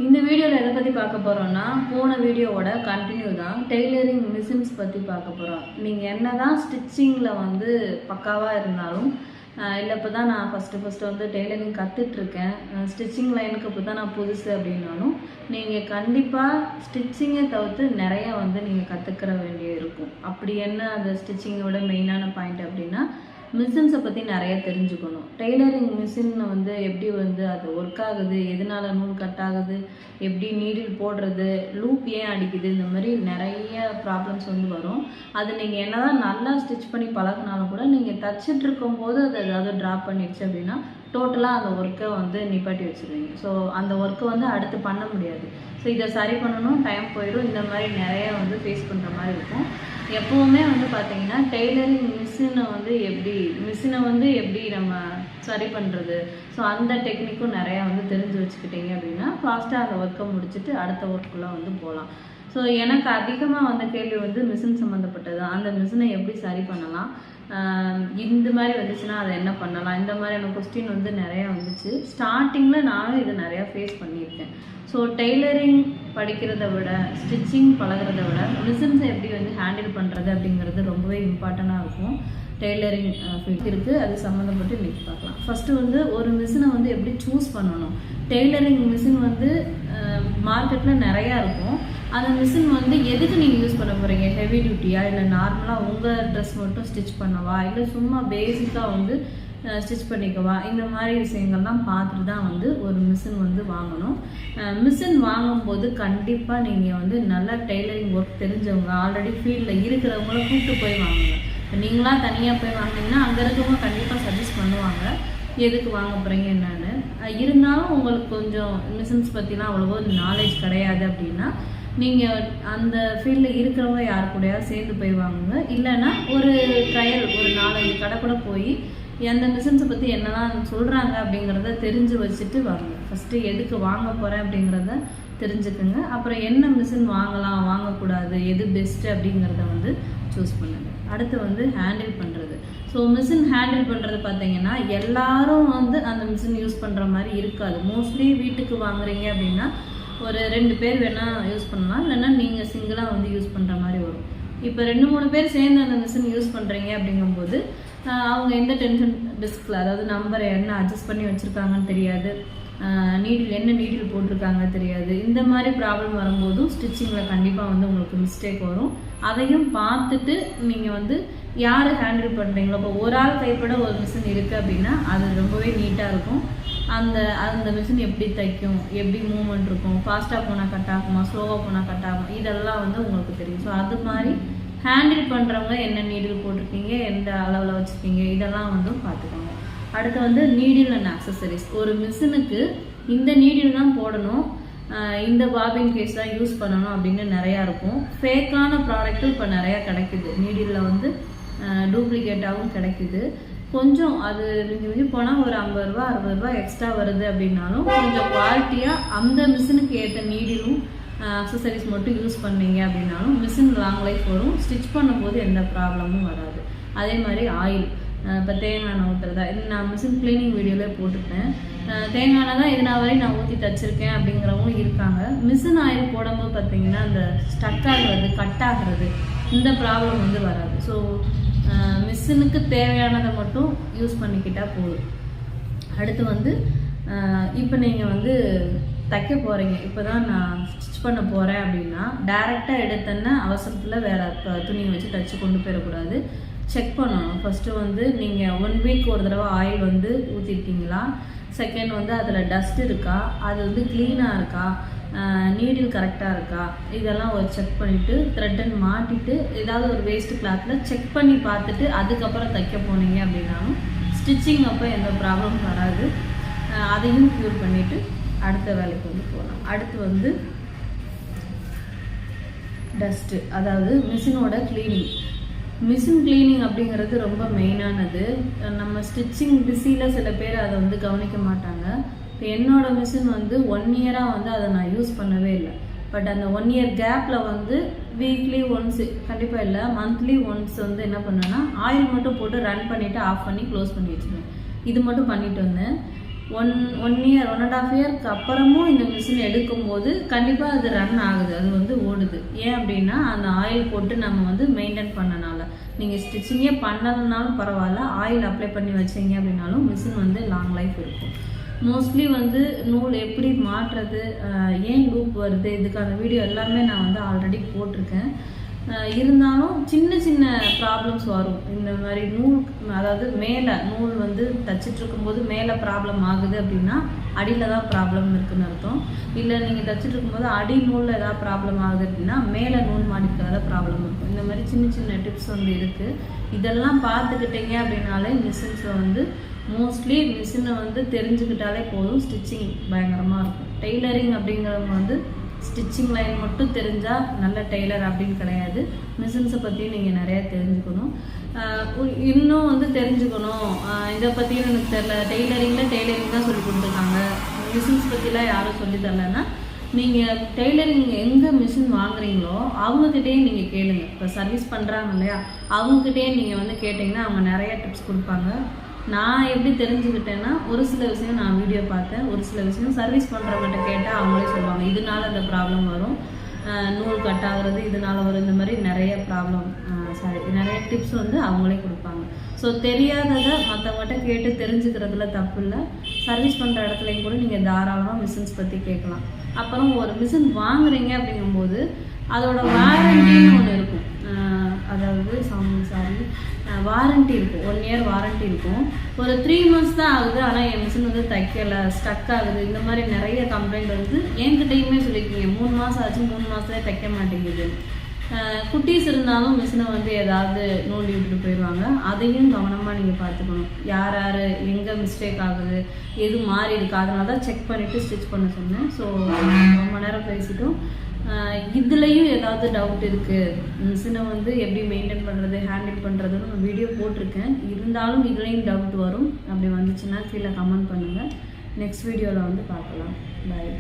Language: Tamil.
இந்த வீடியோவில் எதை பற்றி பார்க்க போகிறோன்னா போன வீடியோவோட கண்டினியூ தான். டெய்லரிங் மிஷின்ஸ் பற்றி பார்க்க போகிறோம். நீங்கள் என்ன தான் ஸ்டிச்சிங்கில் வந்து பக்காவாக இருந்தாலும் இல்லை இப்போ தான் நான் ஃபஸ்ட்டு வந்து டெய்லரிங் கற்றுட்ருக்கேன், ஸ்டிச்சிங் லைனுக்கு இப்போ தான் நான் புதுசு அப்படின்னாலும் நீங்கள் கண்டிப்பாக ஸ்டிச்சிங்கை தவிர்த்து நிறையா வந்து நீங்கள் கற்றுக்கிற வேண்டிய இருக்கும். அப்படி என்ன அந்த ஸ்டிச்சிங்கோட மெயினான பாயிண்ட் அப்படின்னா மிஷின்ஸை பற்றி நிறைய தெரிஞ்சுக்கணும். டெய்லரிங் மிஷின் வந்து எப்படி வந்து அது ஒர்க் ஆகுது, எதனால நூல் கட் ஆகுது, எப்படி நீடில் போடுறது, லூப் ஏன் அடிக்குது, இந்த மாதிரி நிறைய ப்ராப்ளம்ஸ் வந்து வரும். அது நீங்கள் என்ன தான் நல்லா ஸ்டிச் பண்ணி பழகினாலும் கூட நீங்கள் தச்சுட்டு இருக்கும்போது அது ஏதாவது ட்ராப் பண்ணிடுச்சு அப்படின்னா டோட்டலாக அந்த ஒர்க்கை வந்து நிப்பாட்டி வச்சுருவீங்க. ஸோ அந்த ஒர்க்கை வந்து அடுத்து பண்ண முடியாது. ஸோ இதை சரி பண்ணணும், டைம் போயிடும், இந்த மாதிரி நிறையா வந்து ஃபேஸ் பண்ணுற மாதிரி இருக்கும். எப்போவுமே வந்து பார்த்திங்கன்னா டெய்லரிங் மிஷினை வந்து எப்படி நம்ம சரி பண்ணுறது, ஸோ அந்த டெக்னிக்கும் நிறையா வந்து தெரிஞ்சு வச்சுக்கிட்டீங்க அப்படின்னா ஃபாஸ்ட்டாக அந்த ஒர்க்கை முடிச்சுட்டு அடுத்த ஒர்க்குள்ளே வந்து போகலாம். ஸோ எனக்கு அதிகமாக வந்த கேள்வி வந்து மிஷின் சம்மந்தப்பட்டது. அந்த மிஷினை எப்படி சரி பண்ணலாம், இந்த மாதிரி வந்துச்சுன்னா அதை என்ன பண்ணலாம், இந்த மாதிரியான கொஸ்டின் வந்து நிறையா வந்துச்சு. ஸ்டார்டிங்கில் நானும் இதை நிறையா ஃபேஸ் பண்ணியிருக்கேன். ஸோ டெய்லரிங் படிக்கிறத விட ஸ்டிச்சிங் பழகிறத விட மிஷின்ஸை எப்படி வந்து ஹேண்டில் பண்ணுறது அப்படிங்கிறது ரொம்பவே இம்பார்ட்டண்ட்டாக இருக்கும். டெய்லரிங் ஃபீல்ட் இருக்குது, அது சம்மந்தப்பட்டு இன்றைக்கி பார்க்கலாம். ஃபஸ்ட்டு வந்து ஒரு மிஷினை வந்து எப்படி சூஸ் பண்ணணும். டெய்லரிங் மிஷின் வந்து மார்க்கெட்டில் நிறையா இருக்கும். அந்த மிஷின் வந்து எதுக்கு நீங்கள் யூஸ் பண்ண போகிறீங்க, ஹெவி டியூட்டியா இல்லை நார்மலாக உங்கள் ட்ரெஸ் மட்டும் ஸ்டிச் பண்ணவா இல்லை சும்மா பேசிக்காக வந்து ஸ்டிச் பண்ணிக்கவா, இந்த மாதிரி விஷயங்கள்லாம் பார்த்துட்டு தான் வந்து ஒரு மிஷின் வந்து வாங்கணும். மிஷின் வாங்கும்போது கண்டிப்பாக நீங்கள் வந்து நல்லா டெய்லரிங் ஒர்க் தெரிஞ்சவங்க ஆல்ரெடி ஃபீல்டில் இருக்கிறவங்கள கூப்பிட்டு போய் வாங்குங்க. இப்போ நீங்களாக தனியாக போய் வாங்கினீங்கன்னா அங்கே இருக்கவங்க கண்டிப்பாக சஜஸ்ட் பண்ணுவாங்க எதுக்கு வாங்க போகிறீங்க என்னன்னு. இருந்தாலும் உங்களுக்கு கொஞ்சம் மிஷின்ஸ் பற்றிலாம் அவ்வளவோ நாலேஜ் கிடையாது அப்படின்னா நீங்கள் அந்த ஃபீல்டில் இருக்கிறவங்க யார் கூடயாவது சேர்ந்து போய் வாங்குங்க. இல்லைன்னா ஒரு ட்ரையல் ஒரு 4-5 கடை கூட போய் அந்த மிஷின்ஸை பற்றி என்னதான் சொல்கிறாங்க அப்படிங்கிறத தெரிஞ்சு வச்சுட்டு வாங்க. ஃபஸ்ட்டு எதுக்கு வாங்க போகிறேன் அப்படிங்கிறத தெரிஞ்சுக்குங்க. அப்புறம் என்ன மிஷின் வாங்கலாம் வாங்கக்கூடாது, எது பெஸ்ட்டு அப்படிங்கிறத வந்து சூஸ் பண்ணுங்க. அடுத்து வந்து ஹேண்டில் பண்ணுறது. ஸோ மிஷின் ஹேண்டில் பண்ணுறது பார்த்தீங்கன்னா எல்லாரும் வந்து அந்த மிஷின் யூஸ் பண்ணுற மாதிரி இருக்காது. மோஸ்ட்லி வீட்டுக்கு வாங்குறீங்க அப்படின்னா ஒரு 2 பேர் வேணால் யூஸ் பண்ணலாம், இல்லைன்னா நீங்கள் சிங்கிளாக வந்து யூஸ் பண்ணுற மாதிரி வரும். இப்போ 2-3 பேர் சேர்ந்து அந்த மிஷின் யூஸ் பண்ணுறீங்க அப்படிங்கும்போது அவங்க எந்த டென்ஷன் டிஸ்கில், அதாவது நம்பரை என்ன அட்ஜஸ்ட் பண்ணி வச்சுருக்காங்கன்னு தெரியாது, என்ன நீடில் போட்டிருக்காங்க தெரியாது. இந்த மாதிரி ப்ராப்ளம் வரும்போதும் ஸ்டிச்சிங்கில் கண்டிப்பாக வந்து உங்களுக்கு மிஸ்டேக் வரும். அதையும் பார்த்துட்டு நீங்கள் வந்து யார் ஹேண்டில் பண்ணுறீங்களோ, இப்போ ஒரு ஆள் கைப்பட ஒரு மிஷின் இருக்குது அப்படின்னா அது ரொம்பவே நீட்டாக இருக்கும். அந்த மிஷின் எப்படி தைக்கும், எப்படி மூவ்மெண்ட் இருக்கும், ஃபாஸ்ட்டாக போனால் கட் ஆகுமா, ஸ்லோவாக போனால் கட் ஆகும், இதெல்லாம் வந்து உங்களுக்கு தெரியும். ஸோ அது மாதிரி ஹேண்டில் பண்ணுறவங்க என்ன நீடில் போட்டிருக்கீங்க, எந்த அளவில் வச்சுருக்கீங்க, இதெல்லாம் வந்து பார்த்துக்கோங்க. அடுத்து வந்து நீடில் அண்ட் ஆக்சசரிஸ். ஒரு மிஷினுக்கு இந்த நீடில் தான் போடணும், இந்த பாபின் கேஸ் தான் யூஸ் பண்ணணும் அப்படின்னு நிறையா இருக்கும். ஃபேக்கான ப்ராடக்ட்டும் இப்போ நிறையா கிடைக்குது. நீடிலில் வந்து டூப்ளிகேட்டாகவும் கிடைக்குது. கொஞ்சம் அது மிஞ்சி போனால் ஒரு 50 ரூபா 60 ரூபா எக்ஸ்ட்ரா வருது அப்படின்னாலும் கொஞ்சம் குவாலிட்டியாக அந்த மிஷினுக்கு ஏற்ற நீடிலும் அக்சசரிஸ் மட்டும் யூஸ் பண்ணீங்க அப்படின்னாலும் மிஷின் லாங் லைஃப் வரும். ஸ்டிச் பண்ணும்போது எந்த ப்ராப்ளமும் வராது. அதே மாதிரி ஆயில், இப்போ தேங்காய் எண்ணெய் ஊற்றுறதா, இது நான் மிஷின் க்ளீனிங் வீடியோவில் போட்டுட்டேன். தேங்காய் எண்ணெய் தான் இதனால் வரை நான் ஊற்றி தச்சிருக்கேன் அப்படிங்கிறவங்களும் இருக்காங்க. மிஷின் ஆயில் போடும்போது பார்த்தீங்கன்னா அந்த ஸ்டக் ஆகிறது, கட் ஆகிறது, இந்த ப்ராப்ளம் வந்து வராது. ஸோ மிஷினுக்கு தேவையானதை மட்டும் யூஸ் பண்ணிக்கிட்டால் போதும். அடுத்து வந்து இப்போ நீங்கள் வந்து தைக்க போகிறீங்க, இப்போ தான் நான் ஸ்டிச் பண்ண போகிறேன் அப்படின்னா டைரெக்டாக எடுத்தோன்னே அவசரத்தில் வேறு துணியை வச்சு தைச்சி கொண்டு போயிடக்கூடாது. செக் பண்ணணும். ஃபஸ்ட்டு வந்து நீங்கள் 1 வீக் ஒரு தடவை ஆயில் வந்து ஊற்றிருக்கீங்களா, செகண்ட் வந்து அதில் டஸ்ட் இருக்கா, அது வந்து க்ளீனாக இருக்கா, நீடில் கரெக்டாக இருக்கா, இதெல்லாம் ஒரு செக் பண்ணிவிட்டு த்ரெட்டன் மாட்டிட்டு ஏதாவது ஒரு வேஸ்ட் கிளாத்தில் செக் பண்ணி பார்த்துட்டு அதுக்கப்புறம் தைக்க போனீங்க அப்படின்னாலும் ஸ்டிச்சிங் அப்போ எந்த ப்ராப்ளமும் வராது. அதையும் க்யூர் பண்ணிவிட்டு அடுத்த வேலைக்கு வந்து போகலாம். அடுத்து வந்து டஸ்ட்டு, அதாவது மிஷினோட க்ளீனிங். மிஷின் க்ளீனிங் அப்படிங்கிறது ரொம்ப மெயினானது. நம்ம ஸ்டிச்சிங் பிஸியில் சில பேர் அதை வந்து கவனிக்க மாட்டாங்க. இப்போ என்னோட மிஷின் வந்து 1 இயராக வந்து அதை நான் யூஸ் பண்ணவே இல்லை. பட் அந்த 1 இயர் கேப்பில் வந்து வீக்லி ஒன்ஸ், கண்டிப்பாக இல்லை மந்த்லி ஒன்ஸ் வந்து என்ன பண்ணேன்னா ஆயில் மட்டும் போட்டு ரன் பண்ணிவிட்டு ஆஃப் பண்ணி க்ளோஸ் பண்ணி வச்சுருவேன். இது மட்டும் பண்ணிட்டு வந்தேன். ஒன் இயர் 1.5 இயருக்கு அப்புறமும் இந்த மிஷின் எடுக்கும்போது கண்டிப்பாக அது ரன் ஆகுது, அது வந்து ஓடுது. ஏன் அப்படின்னா அந்த ஆயில் போட்டு நம்ம வந்து மெயின்டைன் பண்ணனால. நீங்கள் ஸ்டிச்சிங்கே பண்ணலனாலும் பரவாயில்ல, ஆயில் அப்ளை பண்ணி வச்சிங்க அப்படின்னாலும் மிஷின் வந்து லாங் லைஃப் இருக்கும். மோஸ்ட்லி வந்து நூல் எப்படி மாட்டுறது, ஏன் லூப் வருது, இதுக்கான வீடியோ எல்லாமே நான் வந்து ஆல்ரெடி போட்டிருக்கேன். இருந்தாலும் சின்ன சின்ன ப்ராப்ளம்ஸ் வரும். இந்த மாதிரி நூல், அதாவது மேலே நூல் வந்து தச்சிட்டு இருக்கும்போது மேலே ப்ராப்ளம் ஆகுது அப்படின்னா அடியில் தான் ப்ராப்ளம் இருக்குதுன்னு அர்த்தம். இல்லை நீங்கள் தச்சிட்டு இருக்கும்போது அடி நூலில் ஏதாவது ப்ராப்ளம் ஆகுது அப்படின்னா மேலே நூல் மாட்டிக்கிறத ப்ராப்ளம் இருக்கும். இந்த மாதிரி சின்ன சின்ன டிப்ஸ் வந்து இருக்குது. இதெல்லாம் பார்த்துக்கிட்டீங்க அப்படின்னாலே மிஷின்ஸில் வந்து மோஸ்ட்லி மிஷினை வந்து தெரிஞ்சுக்கிட்டாலே போதும், ஸ்டிச்சிங் பயங்கரமாக இருக்கும். டெய்லரிங் அப்படிங்கிறவங்க வந்து ஸ்டிச்சிங் லைன் மட்டும் தெரிஞ்சால் நல்ல டெய்லர் அப்படின்னு கிடையாது. மிஷின்ஸை பற்றியும் நீங்கள் நிறையா தெரிஞ்சுக்கணும். இன்னும் வந்து தெரிஞ்சுக்கணும், இதை பற்றியும் எனக்கு தெரில, டெய்லரிங் தான் சொல்லி கொடுத்துருக்காங்க, மிஷின்ஸ் பற்றிலாம் யாரும் சொல்லி தரலன்னா நீங்கள் டெய்லரிங் எங்கே மிஷின் வாங்குறீங்களோ அவங்கக்கிட்டே நீங்கள் கேளுங்க. இப்போ சர்வீஸ் பண்ணுறாங்க இல்லையா, அவங்கக்கிட்டே நீங்கள் வந்து கேட்டிங்கன்னா அவங்க நிறைய டிப்ஸ் கொடுப்பாங்க. நான் எப்படி தெரிஞ்சுக்கிட்டேன்னா ஒரு சில விஷயம் நான் வீடியோ பார்த்தேன், ஒரு சில விஷயம் சர்வீஸ் பண்ணுறவங்ககிட்ட கேட்டால் அவங்களே சொல்லுவாங்க இதனால அந்த ப்ராப்ளம் வரும், நூல் கட் ஆகுறது இதனால வரும், இந்த மாதிரி நிறைய ப்ராப்ளம் நிறைய டிப்ஸ் வந்து அவங்களே கொடுப்பாங்க. ஸோ தெரியாததை மற்றவங்ககிட்ட கேட்டு தெரிஞ்சுக்கிறதுல தப்பு இல்லை. சர்வீஸ் பண்ணுற இடத்துலையும் கூட நீங்கள் தாராளமாக மிஷின்ஸ் பற்றி கேட்கலாம். அப்புறம் ஒரு மிஷின் வாங்குறீங்க அப்படிங்கும்போது அதோட வாரண்டின்னு ஒன்று இருக்கும். அதாவது வாரண்டி இருக்கும், 1 இயர் வாரண்டி இருக்கும். ஒரு 3 மந்த்ஸ் தான் ஆகுது, ஆனால் என் மிஷின் வந்து தைக்கலை, ஸ்டக் ஆகுது, இந்த மாதிரி நிறைய கம்ப்ளைண்ட் வந்து என்கிட்டையுமே சொல்லியிருக்கீங்க. 3 மாதம் ஆச்சு, 3 மாதத்துலேயே தைக்க மாட்டேங்குது. குட்டீஸ் இருந்தாலும் மிஷினை வந்து ஏதாவது நூல் விட்டுட்டு போயிடுவாங்க. அதையும் கவனமாக நீங்கள் பார்த்துக்கணும். யார் யார் எங்கே மிஸ்டேக் ஆகுது, எது மாறி இருக்கு, அதனால தான் செக் பண்ணிவிட்டு ஸ்டிச் பண்ண சொன்னேன். ஸோ ரொம்ப நேரம் பேசிட்டோம். இதுலேயும் ஏதாவது டவுட் இருக்குது, மிஷினை வந்து எப்படி மெயின்டைன் பண்ணுறது, ஹேண்டில் பண்ணுறதுன்னு நான் வீடியோ போட்டிருக்கேன். இருந்தாலும் இதுலேயும் டவுட் வரும். அப்படி வந்துச்சுன்னா கீழே கமெண்ட் பண்ணுங்கள். நெக்ஸ்ட் வீடியோவில் வந்து பார்க்கலாம். பாய்.